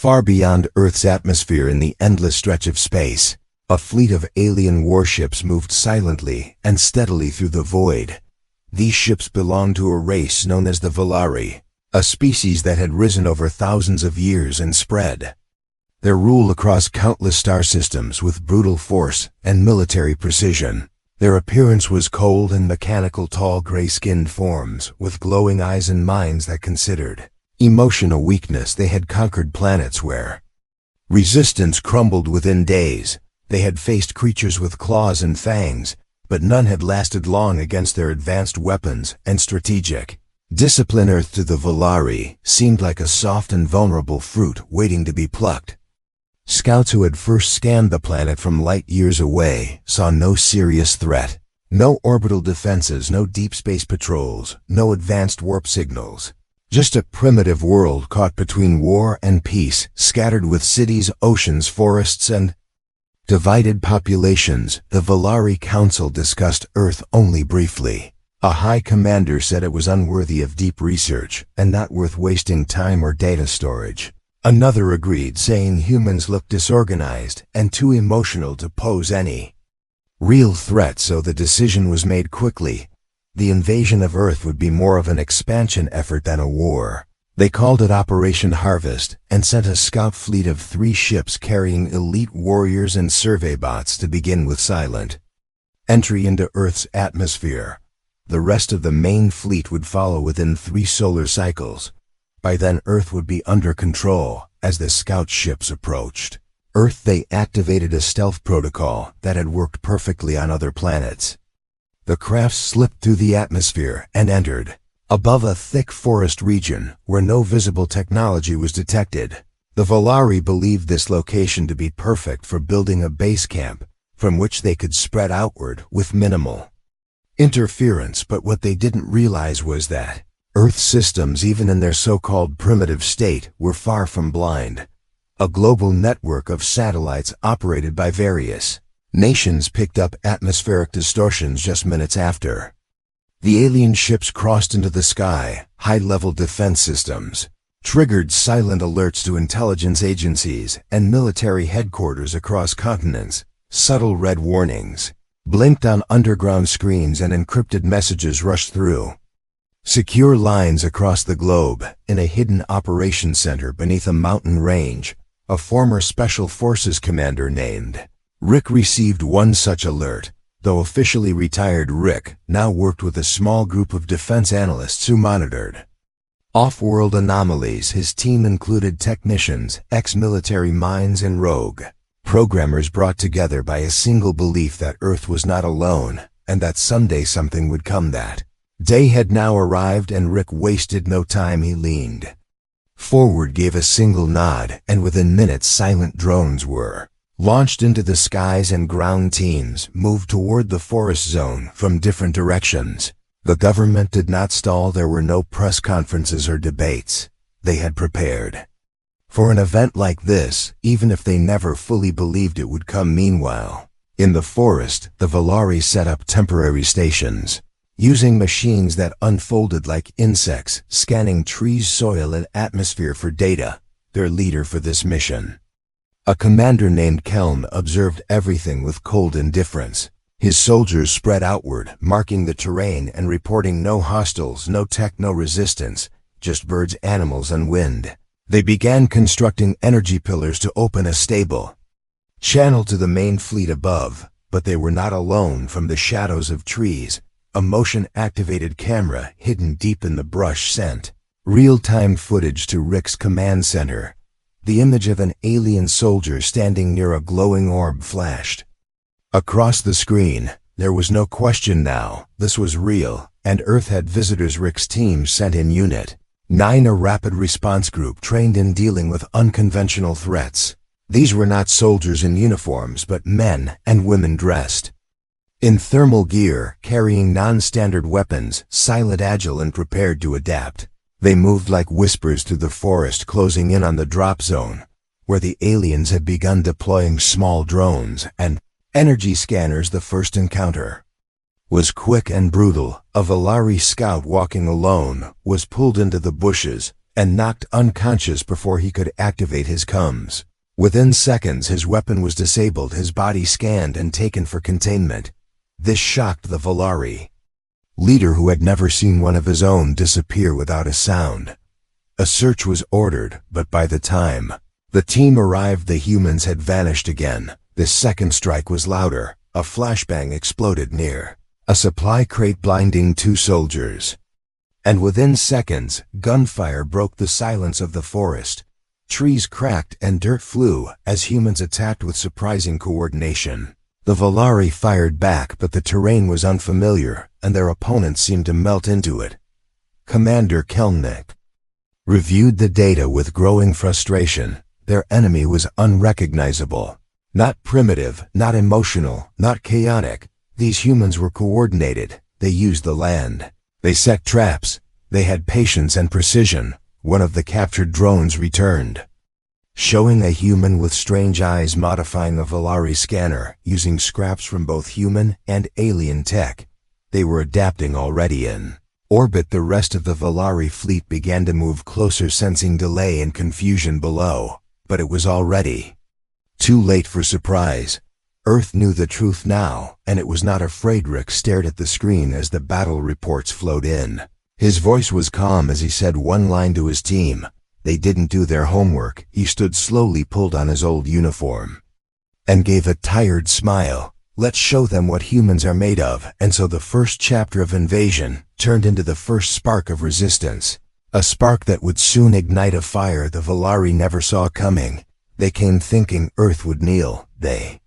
Far beyond Earth's atmosphere in the endless stretch of space, a fleet of alien warships moved silently and steadily through the void. These ships belonged to a race known as the Volari, a species that had risen over thousands of years and spread their rule across countless star systems with brutal force and military precision. Their appearance was cold and mechanical, tall gray-skinned forms with glowing eyes and minds that considered emotional weakness. They had conquered planets where resistance crumbled within days. They had faced creatures with claws and fangs, but none had lasted long against their advanced weapons and strategic discipline. Earth to the Volari seemed like a soft and vulnerable fruit waiting to be plucked. Scouts who had first scanned the planet from light years away saw no serious threat. No orbital defenses, no deep space patrols, no advanced warp signals. Just a primitive world caught between war and peace, scattered with cities, oceans, forests, and divided populations. The Volari Council discussed Earth only briefly. A high commander said it was unworthy of deep research and not worth wasting time or data storage. Another agreed, saying humans looked disorganized and too emotional to pose any real threat, so the decision was made quickly. The invasion of Earth would be more of an expansion effort than a war. They called it Operation Harvest and sent a scout fleet of 3 ships carrying elite warriors and survey bots to begin with silent entry into Earth's atmosphere. The rest of the main fleet would follow within 3 solar cycles. By then Earth would be under control. As the scout ships approached Earth, they activated a stealth protocol that had worked perfectly on other planets. The craft slipped through the atmosphere and entered above a thick forest region where no visible technology was detected. The Volari believed this location to be perfect for building a base camp from which they could spread outward with minimal interference. But what they didn't realize was that Earth systems, even in their so-called primitive state, were far from blind. A global network of satellites operated by various nations picked up atmospheric distortions just minutes after the alien ships crossed into the sky. High-level defense systems triggered silent alerts to intelligence agencies and military headquarters across continents. Subtle red warnings blinked on underground screens and encrypted messages rushed through secure lines across the globe. In a hidden operations center beneath a mountain range, a former Special Forces commander named Rick received one such alert. Though officially retired, Rick now worked with a small group of defense analysts who monitored off-world anomalies. His team included technicians, ex-military minds, and rogue programmers brought together by a single belief that Earth was not alone, and that someday something would come. That day had now arrived, and Rick wasted no time. He leaned forward, gave a single nod, and within minutes silent drones were launched into the skies and ground teams moved toward the forest zone from different directions. The government did not stall. There were no press conferences or debates. They had prepared for an event like this, even if they never fully believed it would come. Meanwhile, in the forest, the Volari set up temporary stations, using machines that unfolded like insects, scanning trees, soil, and atmosphere for data. Their leader for this mission, a commander named Kelm, observed everything with cold indifference. His soldiers spread outward, marking the terrain and reporting no hostiles, no tech, no resistance, just birds, animals, and wind. They began constructing energy pillars to open a stable channel to the main fleet above. But they were not alone. From the shadows of trees, a motion-activated camera hidden deep in the brush sent real-time footage to Rick's command center. The image of an alien soldier standing near a glowing orb flashed across the screen. There was no question now. This was real, and Earth had visitors. Rick's team sent in Unit 9, a rapid response group trained in dealing with unconventional threats. These were not soldiers in uniforms, but men and women dressed in thermal gear, carrying non-standard weapons, silent, agile, and prepared to adapt. They moved like whispers through the forest, closing in on the drop zone, where the aliens had begun deploying small drones and energy scanners. The first encounter was quick and brutal. A Volari scout walking alone was pulled into the bushes and knocked unconscious before he could activate his comms. Within seconds, his weapon was disabled, his body scanned and taken for containment. This shocked the Volari leader, who had never seen one of his own disappear without a sound. A search was ordered, but by the time the team arrived, the humans had vanished again. The second strike was louder. A flashbang exploded near a supply crate, blinding 2 soldiers. And within seconds, gunfire broke the silence of the forest. Trees cracked and dirt flew as humans attacked with surprising coordination. The Volari fired back, but the terrain was unfamiliar, and their opponents seemed to melt into it. Commander Kelnick reviewed the data with growing frustration. Their enemy was unrecognizable. Not primitive, not emotional, not chaotic. These humans were coordinated. They used the land. They set traps. They had patience and precision. One of the captured drones returned, showing a human with strange eyes modifying a Volari scanner, using scraps from both human and alien tech. They were adapting already in orbit. The rest of the Volari fleet began to move closer, sensing delay and confusion below. But it was already too late for surprise. Earth knew the truth now, and it was not afraid. Rick stared at the screen as the battle reports flowed in. His voice was calm as he said one line to his team. They didn't do their homework. He stood slowly, pulled on his old uniform, and gave a tired smile. Let's show them what humans are made of. And so the first chapter of Invasion turned into the first spark of resistance. A spark that would soon ignite a fire the Volari never saw coming. They came thinking Earth would kneel. They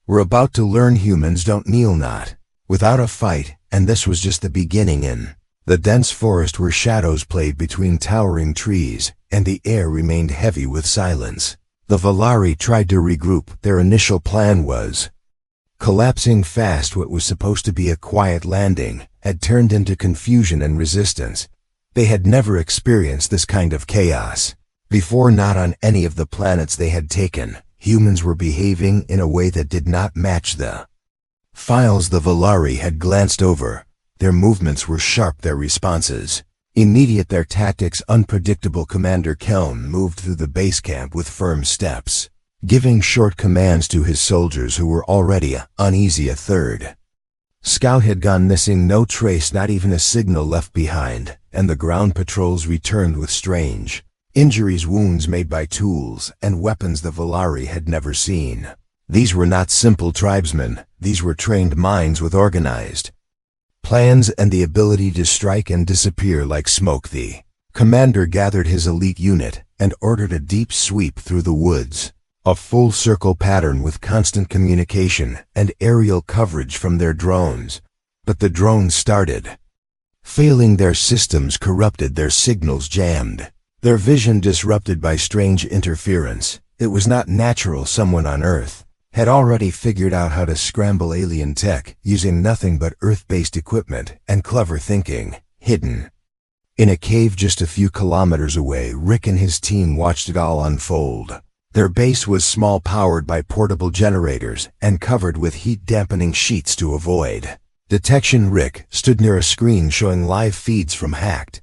were about to learn humans don't kneel, not without a fight, and this was just the beginning. In the dense forest where shadows played between towering trees, and the air remained heavy with silence, the Volari tried to regroup. Their initial plan was collapsing fast. What was supposed to be a quiet landing had turned into confusion and resistance. They had never experienced this kind of chaos before, not on any of the planets they had taken. Humans were behaving in a way that did not match the files the Volari had glanced over. Their movements were sharp, their responses immediate, their tactics unpredictable. Commander Kelm moved through the base camp with firm steps, giving short commands to his soldiers who were already uneasy. A third scout had gone missing, no trace, not even a signal left behind, and the ground patrols returned with strange injuries, wounds made by tools and weapons the Volari had never seen. These were not simple tribesmen. These were trained minds with organized plans and the ability to strike and disappear like smoke. The commander gathered his elite unit and ordered a deep sweep through the woods, a full circle pattern with constant communication and aerial coverage from their drones. But the drones started failing. Their systems corrupted, their signals jammed, their vision disrupted by strange interference. It was not natural. Someone on Earth had already figured out how to scramble alien tech using nothing but Earth-based equipment and clever thinking. Hidden in a cave just a few kilometers away, Rick and his team watched it all unfold. Their base was small, powered by portable generators, and covered with heat-dampening sheets to avoid detection. Rick stood near a screen showing live feeds from hacked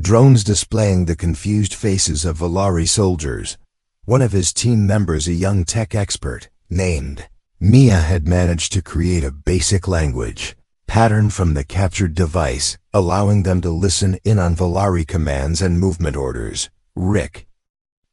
drones displaying the confused faces of Volari soldiers. One of his team members, a young tech expert named Mia, had managed to create a basic language pattern from the captured device, allowing them to listen in on Volari commands and movement orders. Rick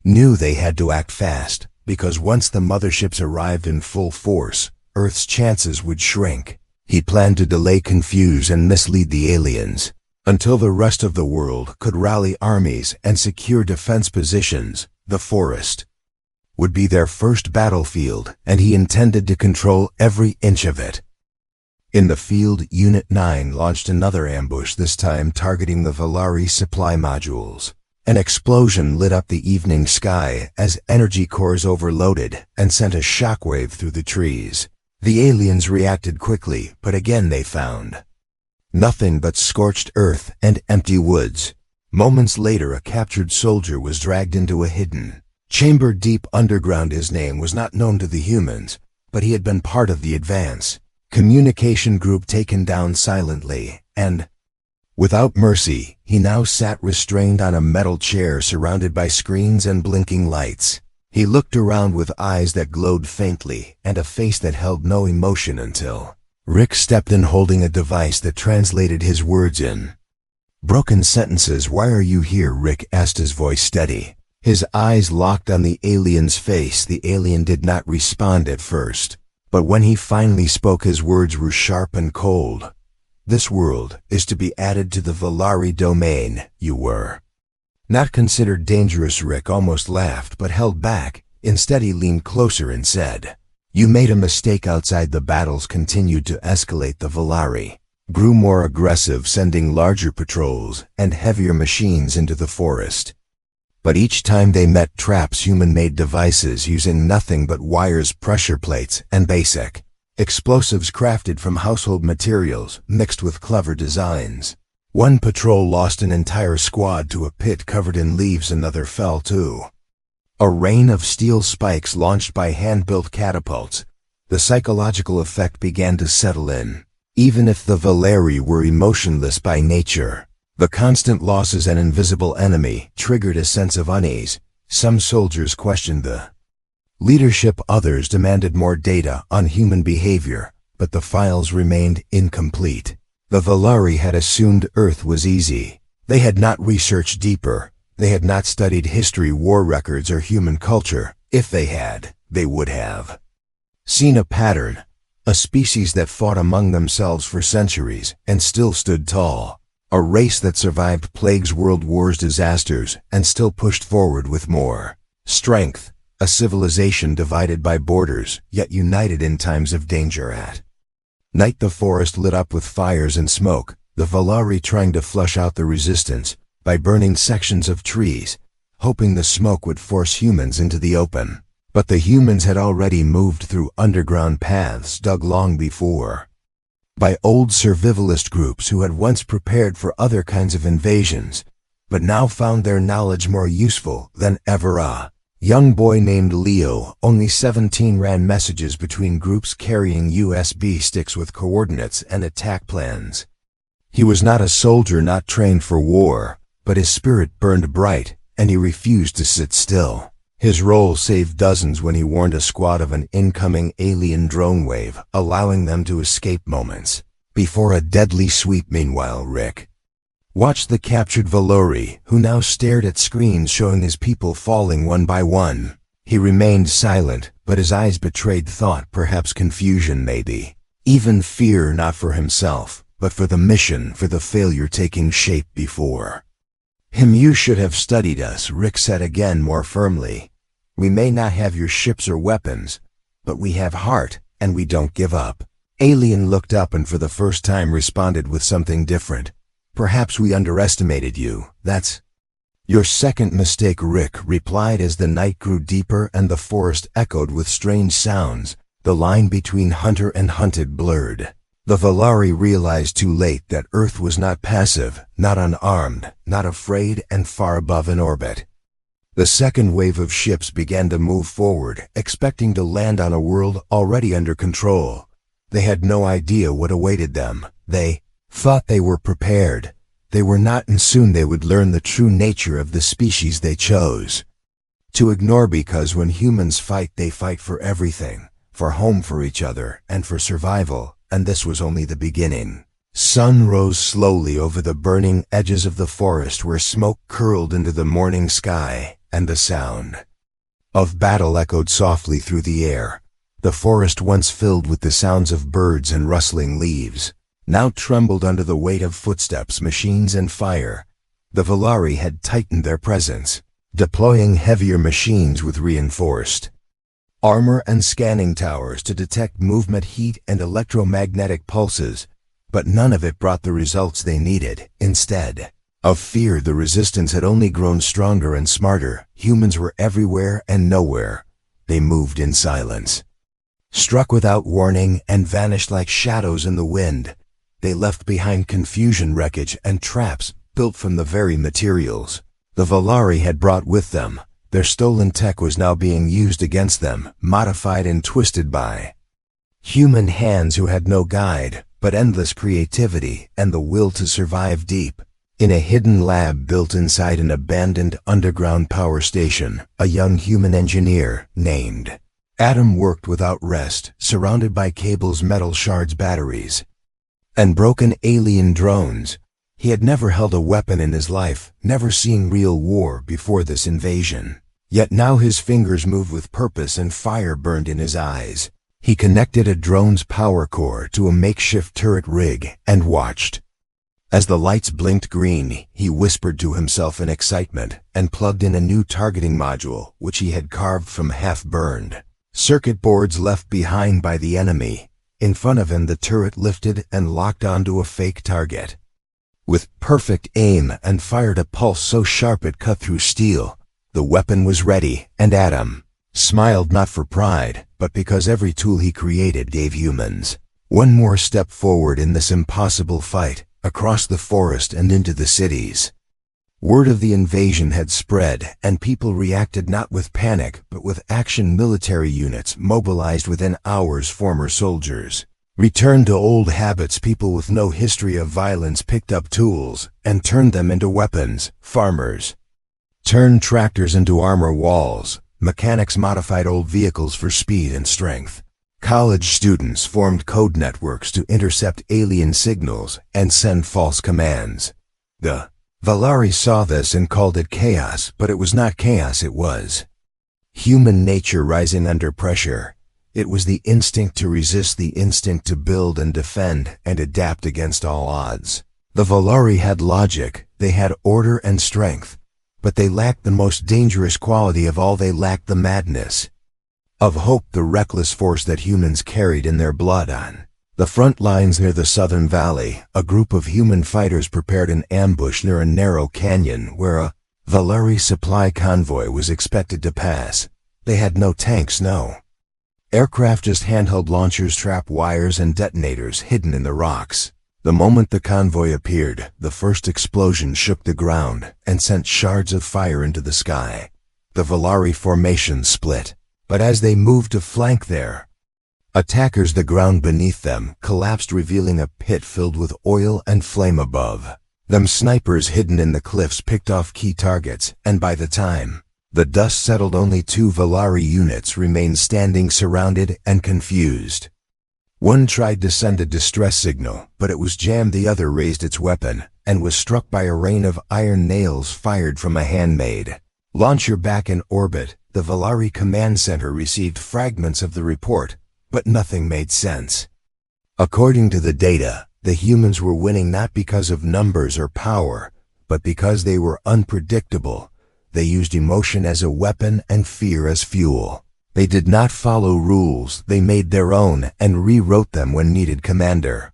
knew they had to act fast, because once the motherships arrived in full force, Earth's chances would shrink. He planned to delay, confuse, and mislead the aliens until the rest of the world could rally armies and secure defense positions. The forest would be their first battlefield, and he intended to control every inch of it. In the field, Unit 9 launched another ambush, this time targeting the Volari supply modules. An explosion lit up the evening sky as energy cores overloaded and sent a shockwave through the trees. The aliens reacted quickly, but again they found nothing but scorched earth and empty woods. Moments later, a captured soldier was dragged into a hidden chamber deep underground. His name was not known to the humans, but he had been part of the advance communication group taken down silently, and Without mercy, he now sat restrained on a metal chair surrounded by screens and blinking lights. He looked around with eyes that glowed faintly and a face that held no emotion until Rick stepped in holding a device that translated his words in broken sentences. "Why are you here?" Rick asked, his voice steady. His eyes locked on the alien's face. The alien did not respond at first, but when he finally spoke, his words were sharp and cold. "This world is to be added to the Valari domain. You were not considered dangerous." Rick almost laughed, but held back. Instead, he leaned closer and said, "You made a mistake." Outside, the battles continued to escalate. The Valari grew more aggressive, sending larger patrols and heavier machines into the forest. But each time they met traps, human-made devices using nothing but wires, pressure plates, and basic explosives crafted from household materials mixed with clever designs. One patrol lost an entire squad to a pit covered in leaves. Another fell too. A rain of steel spikes launched by hand-built catapults. The psychological effect began to settle in. Even if the Valari were emotionless by nature, the constant losses and invisible enemy triggered a sense of unease. Some soldiers questioned the leadership, others demanded more data on human behavior, but the files remained incomplete. The Valari had assumed Earth was easy. They had not researched deeper. They had not studied history, war records, or human culture. If they had, they would have seen a pattern, a species that fought among themselves for centuries and still stood tall. A race that survived plagues, world wars, disasters, and still pushed forward with more strength. A civilization divided by borders, yet united in times of danger. At night, the forest lit up with fires and smoke, the Valari trying to flush out the resistance by burning sections of trees, hoping the smoke would force humans into the open. But the humans had already moved through underground paths dug long before by old survivalist groups who had once prepared for other kinds of invasions, but now found their knowledge more useful than ever. A young boy named Leo, only 17, ran messages between groups carrying USB sticks with coordinates and attack plans. He was not a soldier, not trained for war, but his spirit burned bright, and he refused to sit still. His role saved dozens when he warned a squad of an incoming alien drone wave, allowing them to escape moments before a deadly sweep. Meanwhile, Rick watched the captured Valari, who now stared at screens showing his people falling one by one. He remained silent, but his eyes betrayed thought, perhaps confusion, maybe even fear, not for himself, but for the mission, for the failure taking shape before him. "You should have studied us," Rick said again, more firmly. "We may not have your ships or weapons, but we have heart, and we don't give up." Alien looked up and for the first time responded with something different. "Perhaps we underestimated you. That's your second mistake," Rick replied as the night grew deeper and the forest echoed with strange sounds. The line between hunter and hunted blurred. The Valari realized too late that Earth was not passive, not unarmed, not afraid, and far above in orbit. The second wave of ships began to move forward, expecting to land on a world already under control. They had no idea what awaited them. They thought they were prepared. They were not, and soon they would learn the true nature of the species they chose to ignore, because when humans fight, they fight for everything, for home, for each other, and for survival, and this was only the beginning. Sun rose slowly over the burning edges of the forest where smoke curled into the morning sky, and the sound of battle echoed softly through the air. The forest, once filled with the sounds of birds and rustling leaves, now trembled under the weight of footsteps, machines, and fire. The Valari had tightened their presence, deploying heavier machines with reinforced armor and scanning towers to detect movement, heat, and electromagnetic pulses, but none of it brought the results they needed. Instead of fear, the resistance had only grown stronger and smarter. Humans were everywhere and nowhere. They moved in silence, struck without warning, and vanished like shadows in the wind. They left behind confusion, wreckage, and traps built from the very materials the Valari had brought with them. Their stolen tech was now being used against them, modified and twisted by Human hands who had no guide, but endless creativity and the will to survive deep. In a hidden lab built inside an abandoned underground power station, a young human engineer named Adam worked without rest, surrounded by cables, metal shards, batteries, and broken alien drones. He had never held a weapon in his life, never seen real war before this invasion. Yet now his fingers moved with purpose and fire burned in his eyes. He connected a drone's power core to a makeshift turret rig and watched. As the lights blinked green, he whispered to himself in excitement and plugged in a new targeting module, which he had carved from half-burned circuit boards left behind by the enemy. In front of him, the turret lifted and locked onto a fake target. With perfect aim and fired a pulse so sharp it cut through steel, the weapon was ready, and Adam smiled, not for pride, but because every tool he created gave humans one more step forward in this impossible fight, across the forest and into the cities. Word of the invasion had spread, and people reacted not with panic, but with action. Military units mobilized within hours. Former soldiers returned to old habits. People with no history of violence picked up tools and turned them into weapons. Farmers turned tractors into armor walls. Mechanics modified old vehicles for speed and strength. College students formed code networks to intercept alien signals and send false commands. The Valari saw this and called it chaos, but it was not chaos, it was human nature rising under pressure. It was the instinct to resist, the instinct to build and defend and adapt against all odds. The Valari had logic, they had order and strength, but they lacked the most dangerous quality of all. They lacked the madness of hope, the reckless force that humans carried in their blood. On the front lines near the Southern Valley, a group of human fighters prepared an ambush near a narrow canyon where a Valari supply convoy was expected to pass. They had no tanks, no aircraft, just handheld launchers, trap wires, and detonators hidden in the rocks. The moment the convoy appeared, the first explosion shook the ground and sent shards of fire into the sky. The Valari formation split, but as they moved to flank their attackers, the ground beneath them collapsed, revealing a pit filled with oil and flame above them. Snipers hidden in the cliffs picked off key targets, and by the time the dust settled, only 2 Valari units remained standing, surrounded and confused. One tried to send a distress signal, but it was jammed. The other raised its weapon and was struck by a rain of iron nails fired from a handmade launcher. Back in orbit, the Valari command center received fragments of the report, but nothing made sense. According to the data, the humans were winning not because of numbers or power, but because they were unpredictable. They used emotion as a weapon and fear as fuel. They did not follow rules, they made their own and rewrote them when needed. Commander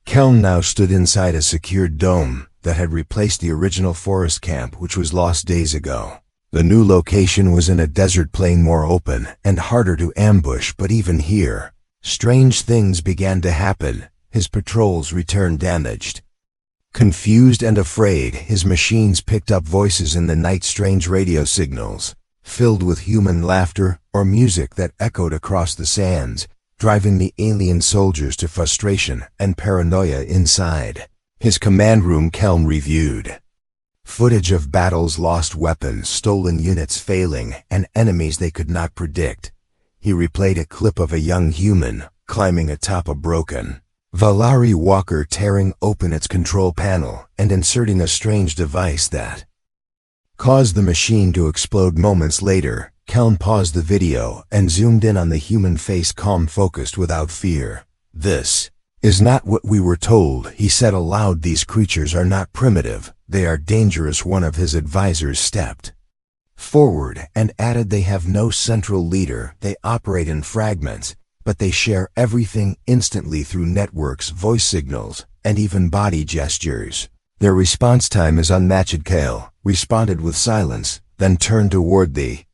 Kelm now stood inside a secured dome that had replaced the original forest camp, which was lost days ago. The new location was in a desert plain, more open and harder to ambush, but even here, strange things began to happen. His patrols returned damaged. Confused and afraid, his machines picked up voices in the night, strange radio signals, filled with human laughter or music that echoed across the sands, driving the alien soldiers to frustration and paranoia inside. His command room, Kelm reviewed footage of battles, lost weapons, stolen units failing, and enemies they could not predict. He replayed a clip of a young human climbing atop a broken Valari walker, tearing open its control panel and inserting a strange device that caused the machine to explode. Moments later, Kelm paused the video and zoomed in on the human face, calm, focused, without fear. "This is not what we were told," he said aloud. "These creatures are not primitive. They are dangerous." One of his advisors stepped forward and added, "They have no central leader. They operate in fragments, but they share everything instantly through networks, voice signals, and even body gestures. Their response time is unmatched." Kale responded with silence, then turned toward the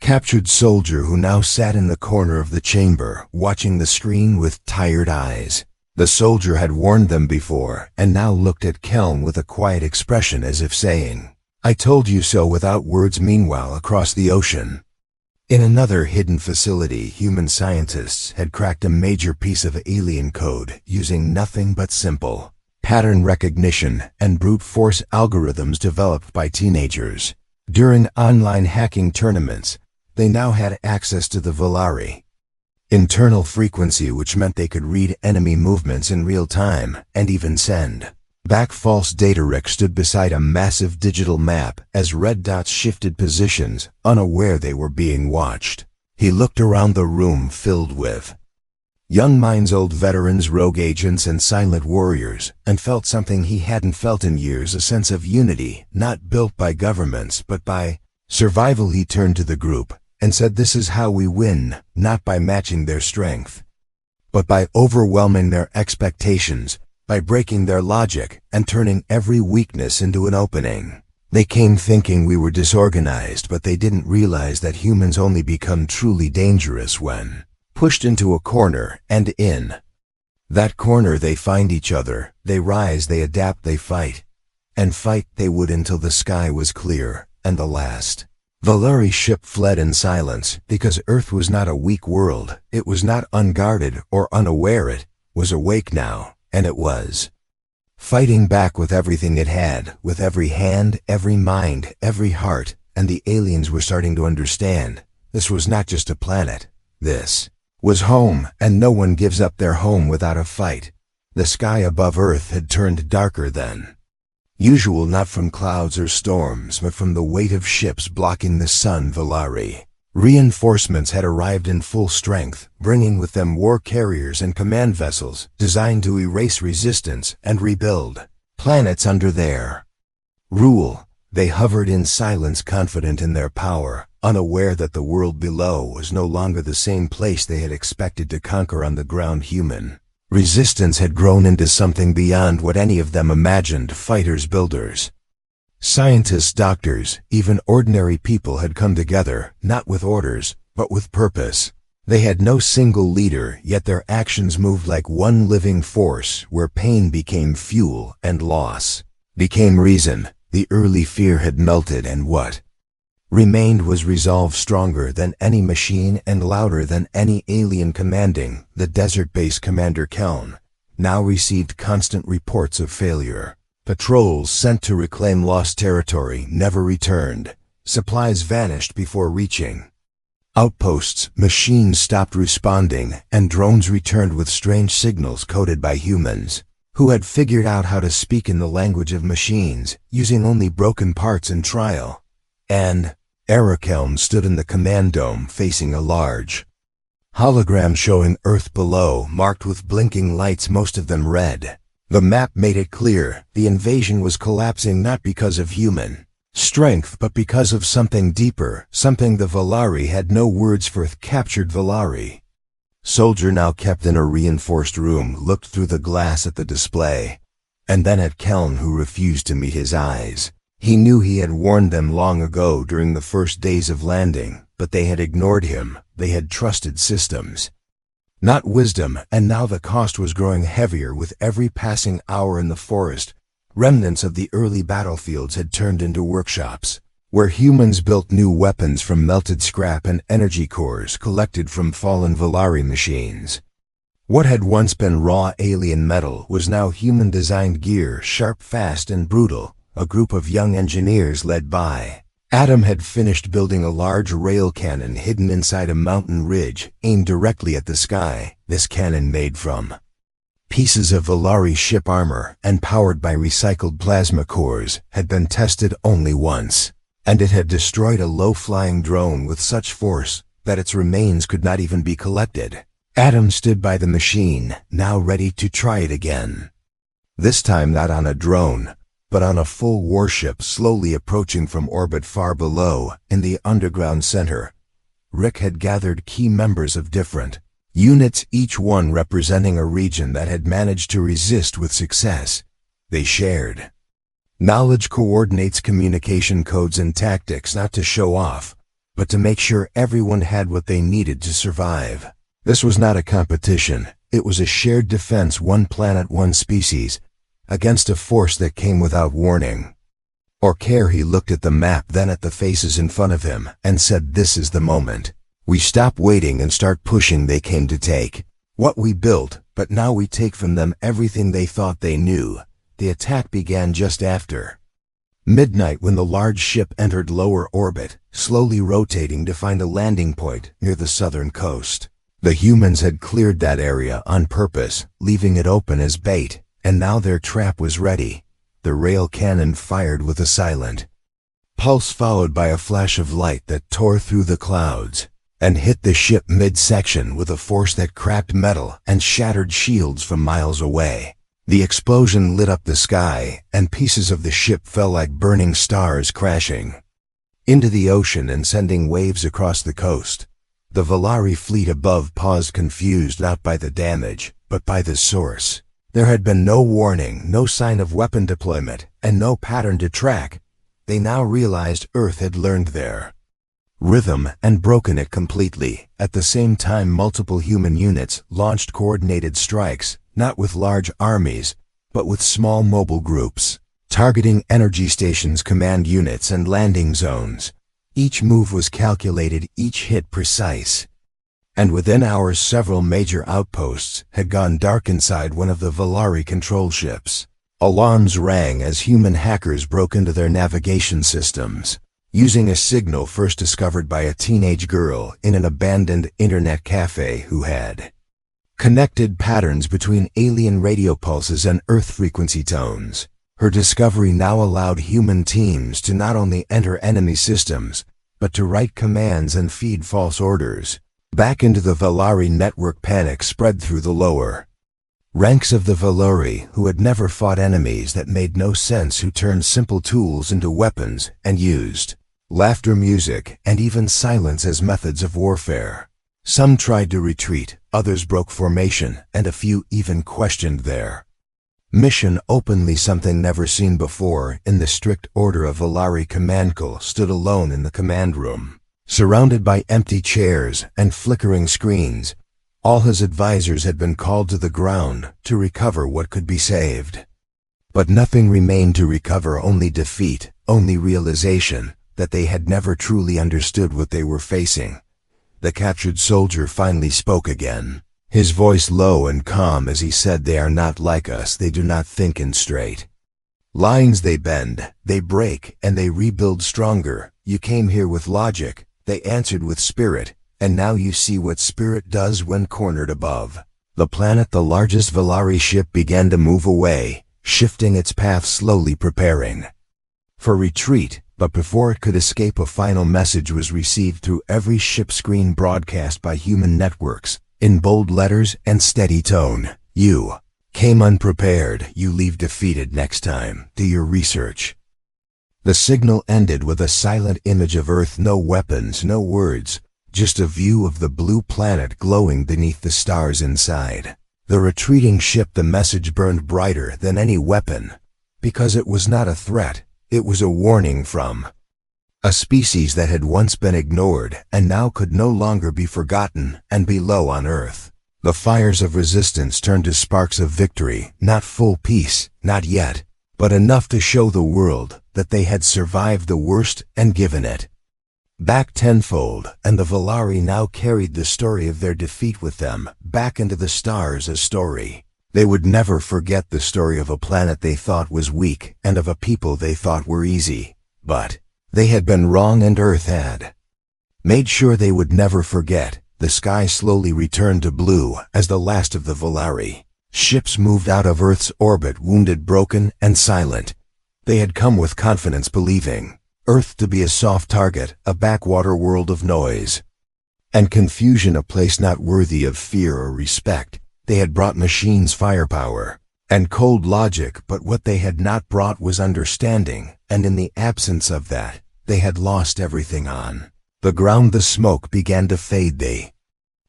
captured soldier who now sat in the corner of the chamber, watching the screen with tired eyes. The soldier had warned them before, and now looked at Kelm with a quiet expression, as if saying, "I told you so," without words. Meanwhile, across the ocean, In another hidden facility, human scientists had cracked a major piece of alien code using nothing but simple pattern recognition and brute force algorithms developed by teenagers. During online hacking tournaments, they now had access to the Volari internal frequency, which meant they could read enemy movements in real time and even send back false data. Rick stood beside a massive digital map as red dots shifted positions, unaware they were being watched. He looked around the room filled with young minds, old veterans, rogue agents, and silent warriors, and felt something he hadn't felt in years, a sense of unity, not built by governments but by survival. He turned to the group and said, "This is how we win, not by matching their strength, but by overwhelming their expectations, by breaking their logic and turning every weakness into an opening." They came thinking we were disorganized, but they didn't realize that humans only become truly dangerous when pushed into a corner, and in that corner they find each other, they rise, they adapt, they fight. And fight they would until the sky was clear, and the last Volari ship fled in silence, because Earth was not a weak world, it was not unguarded or unaware, it was awake now, and it was fighting back with everything it had, with every hand, every mind, every heart, and the aliens were starting to understand. This was not just a planet. This was home, and no one gives up their home without a fight. The sky above Earth had turned darker than usual, not from clouds or storms, but from the weight of ships blocking the sun. Volari reinforcements had arrived in full strength, bringing with them war carriers and command vessels designed to erase resistance and rebuild planets under their rule. They hovered in silence, confident in their power, unaware that the world below was no longer the same place they had expected to conquer on the ground. Human resistance had grown into something beyond what any of them imagined. Fighters, builders, scientists, doctors, even ordinary people had come together, not with orders, but with purpose. They had no single leader, yet their actions moved like one living force, where pain became fuel and loss became reason. The early fear had melted, and what remained was resolve, stronger than any machine and louder than any alien. Commanding the desert base, Commander Keln now received constant reports of failure. Patrols sent to reclaim lost territory never returned. Supplies vanished before reaching outposts. Machines stopped responding, and drones returned with strange signals coded by humans who had figured out how to speak in the language of machines, using only broken parts in trial. And Keln stood in the command dome, facing a large hologram showing Earth below, marked with blinking lights, most of them red. The map made it clear the invasion was collapsing, not because of human strength, but because of something deeper, something the Volari had no words for. Captured Volari soldier, now kept in a reinforced room, looked through the glass at the display, and then at Keln, who refused to meet his eyes. He knew he had warned them long ago during the first days of landing, but they had ignored him. They had trusted systems, not wisdom, and now the cost was growing heavier with every passing hour in the forest. Remnants of the early battlefields had turned into workshops, where humans built new weapons from melted scrap and energy cores collected from fallen Volari machines. What had once been raw alien metal was now human-designed gear, sharp, fast, and brutal. A group of young engineers led by Adam had finished building a large rail cannon hidden inside a mountain ridge, aimed directly at the sky. This cannon, made from pieces of Volari ship armor and powered by recycled plasma cores, had been tested only once, and it had destroyed a low-flying drone with such force that its remains could not even be collected. Adam stood by the machine, now ready to try it again. This time not on a drone, but on a full warship slowly approaching from orbit far below. In the underground center, Rick had gathered key members of different units, each one representing a region that had managed to resist with success. They shared knowledge, coordinates, communication codes, and tactics, not to show off, but to make sure everyone had what they needed to survive. This was not a competition, it was a shared defense, one planet, one species, against a force that came without warning or care. He looked at the map, then at the faces in front of him, and said, "This is the moment." We stop waiting and start pushing. They came to take what we built, but now we take from them everything they thought they knew. The attack began just after midnight when the large ship entered lower orbit, slowly rotating to find a landing point near the southern coast. The humans had cleared that area on purpose, leaving it open as bait, and now their trap was ready. The rail cannon fired with a silent pulse followed by a flash of light that tore through the clouds and hit the ship midsection with a force that cracked metal and shattered shields from miles away. The explosion lit up the sky, and pieces of the ship fell like burning stars crashing into the ocean and sending waves across the coast. The Valari fleet above paused, confused not by the damage, but by the source. There had been no warning, no sign of weapon deployment, and no pattern to track. They now realized Earth had learned their rhythm and broken it completely. At the same time, multiple human units launched coordinated strikes, not with large armies, but with small mobile groups, targeting energy stations, command units, and landing zones. Each move was calculated, each hit precise. And within hours, several major outposts had gone dark inside one of the Valari control ships. Alarms rang as human hackers broke into their navigation systems, using a signal first discovered by a teenage girl in an abandoned internet cafe who had connected patterns between alien radio pulses and Earth frequency tones. Her discovery now allowed human teams to not only enter enemy systems, but to write commands and feed false orders back into the Valari network. Panic spread through the lower ranks of the Valari, who had never fought enemies that made no sense, who turned simple tools into weapons and used laughter, music, and even silence as methods of warfare. Some tried to retreat, others broke formation, and a few even questioned their mission openly. Something never seen before in the strict order of Valari. Commandcal stood alone in the command room, surrounded by empty chairs and flickering screens. All his advisors had been called to the ground to recover what could be saved. But nothing remained to recover, only defeat, only realization that they had never truly understood what they were facing. The captured soldier finally spoke again, his voice low and calm as he said, "They are not like us. They do not think in straight lines. They bend, they break, and they rebuild stronger. You came here with logic," they answered, "with spirit, and now you see what spirit does when cornered." Above the planet, the largest Valari ship began to move away, shifting its path slowly, preparing for retreat. But before it could escape, a final message was received through every ship screen, broadcast by human networks, in bold letters and steady tone. "You came unprepared. You leave defeated. Next time, do your research." The signal ended with a silent image of Earth, no weapons, no words, just a view of the blue planet glowing beneath the stars inside the retreating ship. The message burned brighter than any weapon, because it was not a threat. It was a warning from a species that had once been ignored and now could no longer be forgotten. And below on Earth, the fires of resistance turned to sparks of victory. Not full peace, not yet, but enough to show the world that they had survived the worst and given it back tenfold. And the Valari now carried the story of their defeat with them back into the stars. A story they would never forget, the story of a planet they thought was weak and of a people they thought were easy. But they had been wrong, and Earth had made sure they would never forget. The sky slowly returned to blue as the last of the Valari ships moved out of Earth's orbit, wounded, broken, and silent. They had come with confidence, believing Earth to be a soft target, a backwater world of noise and confusion, a place not worthy of fear or respect. They had brought machines, firepower, and cold logic, but what they had not brought was understanding, and in the absence of that, they had lost everything. On the ground, the smoke began to fade, the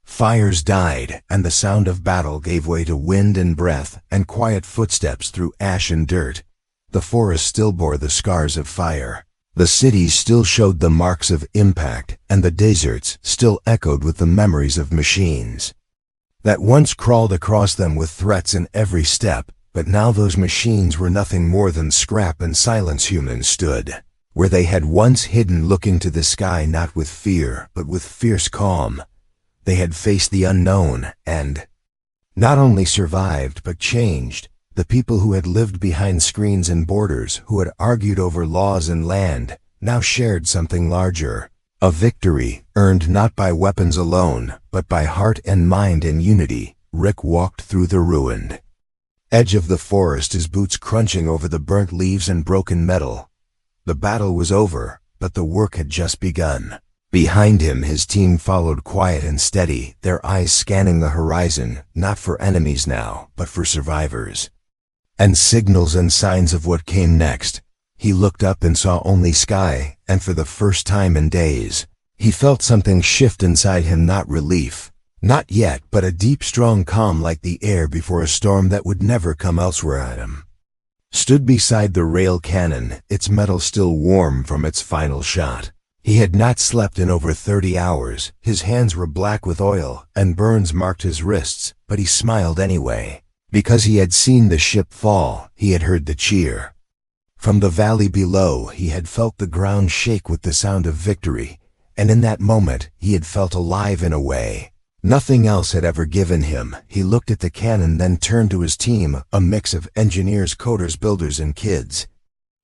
fires died, and the sound of battle gave way to wind and breath and quiet footsteps through ash and dirt. The forest still bore the scars of fire. The cities still showed the marks of impact, and the deserts still echoed with the memories of machines that once crawled across them with threats in every step. But now those machines were nothing more than scrap and silence. Humans stood where they had once hidden, looking to the sky not with fear, but with fierce calm. They had faced the unknown, and not only survived, but changed. The people who had lived behind screens and borders, who had argued over laws and land, now shared something larger. A victory, earned not by weapons alone, but by heart and mind in unity. Rick walked through the ruined edge of the forest, his boots crunching over the burnt leaves and broken metal. The battle was over, but the work had just begun. Behind him, his team followed, quiet and steady, their eyes scanning the horizon, not for enemies now, but for survivors. And signals and signs of what came next. He looked up and saw only sky, and for the first time in days, he felt something shift inside him, not relief. Not yet, but a deep, strong calm, like the air before a storm that would never come elsewhere at him. Stood beside the rail cannon, its metal still warm from its final shot. He had not slept in over 30 hours. His hands were black with oil, and burns marked his wrists, but he smiled anyway. Because he had seen the ship fall, he had heard the cheer. From the valley below, he had felt the ground shake with the sound of victory, and in that moment, he had felt alive in a way nothing else had ever given him. He looked at the cannon, then turned to his team, a mix of engineers, coders, builders, and kids,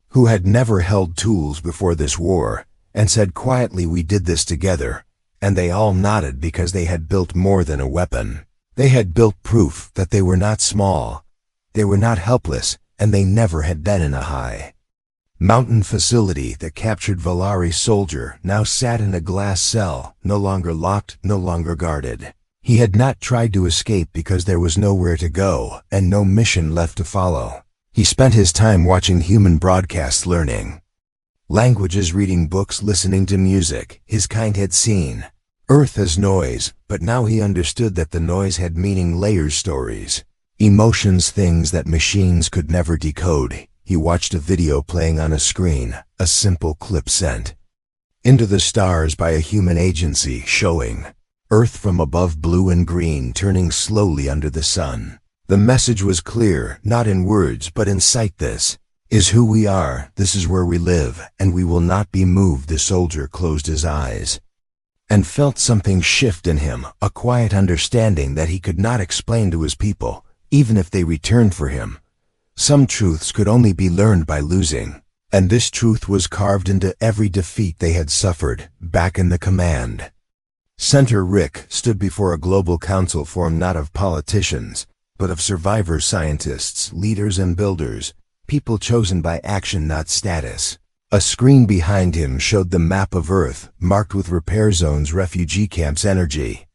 who had never held tools before this war, and said quietly, "We did this together." And they all nodded, because they had built more than a weapon. They had built proof that they were not small, they were not helpless, and they never had been in a high mountain facility. The captured Valari soldier now sat in a glass cell, no longer locked, no longer guarded. He had not tried to escape because there was nowhere to go, and no mission left to follow. He spent his time watching human broadcasts, learning languages, reading books, listening to music. His kind had seen Earth as noise, but now he understood that the noise had meaning, layers, stories, emotions, things that machines could never decode. He watched a video playing on a screen, a simple clip sent into the stars by a human agency, showing Earth from above, blue and green, turning slowly under the sun. The message was clear, not in words, but in sight. This is who we are, this is where we live, and we will not be moved. The soldier closed his eyes and felt something shift in him, a quiet understanding that he could not explain to his people, even if they returned for him. Some truths could only be learned by losing, and this truth was carved into every defeat they had suffered. Back in the command center, Rick stood before a global council formed not of politicians, but of survivors, scientists, leaders, and builders, people chosen by action, not status. A screen behind him showed the map of Earth, marked with repair zones, refugee camps, energy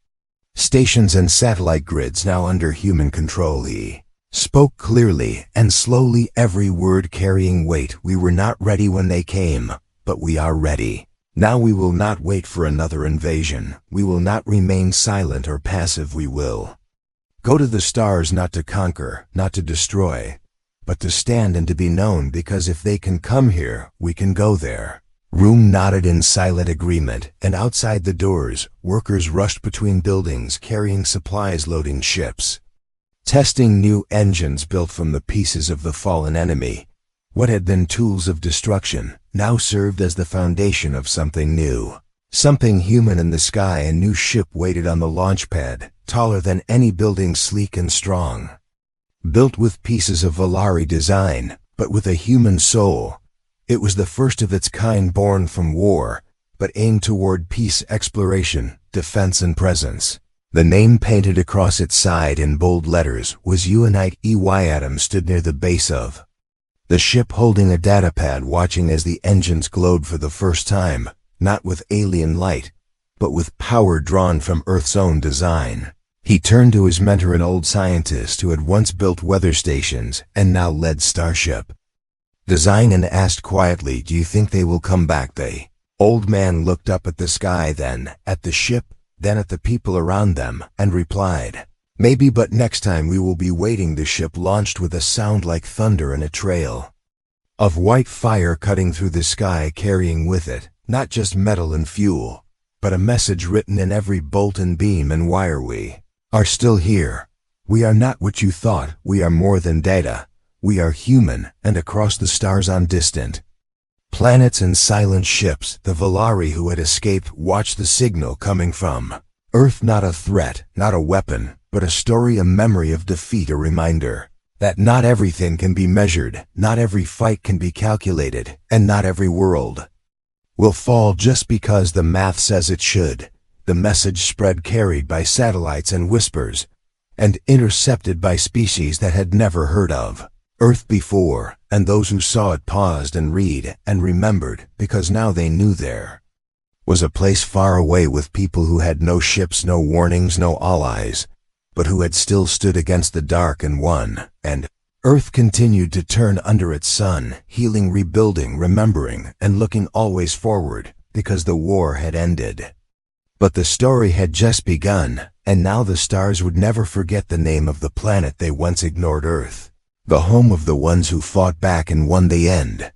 stations, and satellite grids now under human control. He spoke clearly and slowly, every word carrying weight. "We were not ready when they came, but we are ready. Now we will not wait for another invasion. We will not remain silent or passive. We will go to the stars, not to conquer, not to destroy, but to stand and to be known, because if they can come here, we can go there." Room nodded in silent agreement, and outside the doors, workers rushed between buildings, carrying supplies, loading ships, testing new engines built from the pieces of the fallen enemy. What had been tools of destruction now served as the foundation of something new, something human. In the sky, a new ship waited on the launch pad, taller than any building, sleek and strong, built with pieces of Valari design, but with a human soul. It was the first of its kind, born from war, but aimed toward peace, exploration, defense, and presence. The name painted across its side in bold letters was Unite. Adam stood near the base of the ship, holding a datapad, watching as the engines glowed for the first time, not with alien light, but with power drawn from Earth's own design. He turned to his mentor, an old scientist who had once built weather stations and now led Starship Design, and asked quietly, "Do you think they will come back?" The old man looked up at the sky, then at the ship, then at the people around them, and replied, "Maybe, but next time we will be waiting." The ship launched with a sound like thunder and a trail of white fire cutting through the sky, carrying with it not just metal and fuel, but a message written in every bolt and beam and wire. "We are still here. We are not what you thought. We are more than data. We are human, and across the stars on distant planets and silent ships, the Valari who had escaped watched the signal coming from Earth, not a threat, not a weapon, but a story, a memory of defeat, a reminder that not everything can be measured, not every fight can be calculated, and not every world will fall just because the math says it should. The message spread, carried by satellites and whispers, and intercepted by species that had never heard of Earth before, and those who saw it paused and read and remembered, because now they knew there was a place far away with people who had no ships, no warnings, no allies, but who had still stood against the dark and won. And Earth continued to turn under its sun, healing, rebuilding, remembering, and looking always forward, because the war had ended. But the story had just begun, and now the stars would never forget the name of the planet they once ignored, Earth, the home of the ones who fought back and won the end.